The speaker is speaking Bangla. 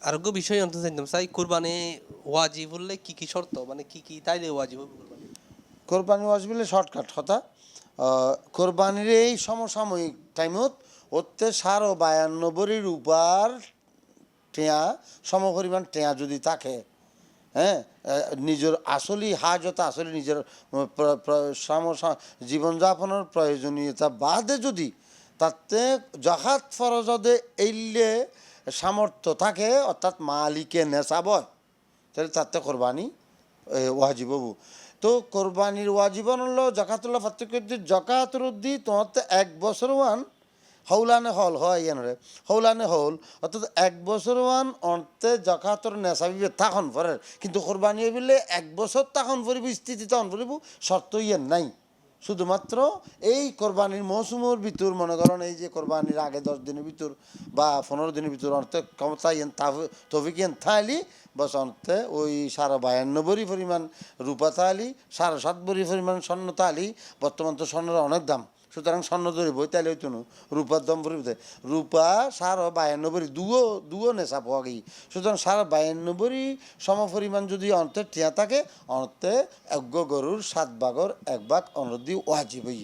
আরোগ্য বিষয় অন্ত জানতাম চাই কুরবানি ওয়াজিব বললে কি শর্ত মানে কি তাইলে ওয়াজিব হবে কুরবানি? কোরবানি ওয়াজিবলে শর্টকাট কথা কোরবানির এই সমসাময়িক টাইমত ওতে 92 রূপার টেয়া সমপরিমাণ টেয়া যদি থাকে, হ্যাঁ, নিজের আসলি হাজত আসলে নিজের জীবনযাপনের প্রয়োজনীয়তা বাদে যদি তাতে জাকাত ফরজদে এইলে সামর্থ্য থাকে, অর্থাৎ মালিকে নেশাব হয়, তাহলে তাতে কোরবানি ওয়াজিব হবো। তো কোরবানির ওয়াজিবন হলো জাকাতুল্লাহ ফাত্তিকুদ্দি জাকাতুর উদ্দি তোমার 1 বছর ওয়ান হৌলানে হল হয় ইয়ানরে হৌলানে হল, অর্থাৎ 1 বছর ওয়ান অন্তে জাকাতর নেশাবিবে তখন ফরের, কিন্তু কোরবানি বললে 1 বছর তখন ফরিব, স্থিতি তখন ফরিব, শর্ত ইয়ান নাই। শুধুমাত্র এই কোরবানির মৌসুমের ভিতর মনে করেন এই যে কোরবানির আগে 10 দিনের ভিতর বা 15 দিনের ভিতর অন্তে ক্ষমতা ইয়েন তফিক ইয়েন থাইলি বস অন্তে ওই 92 পরিমাণ রূপা তালি, 7.5 পরিমাণ স্বর্ণ তালি। বর্তমান তো স্বর্ণের অনেক দাম, সুতরাং স্বর্ণ ধরে বই তাইলে হইতো না, রূপার দাম পরিব রূপা 52 দুও নেশা পাওয়া গেই। সুতরাং 52 সম পরিমাণ যদি অন্তের টিয়া থাকে, অন্তে 1 গরুর 7 ভাগের 1 ভাগ অনুরোধ ওয়াজিব হই।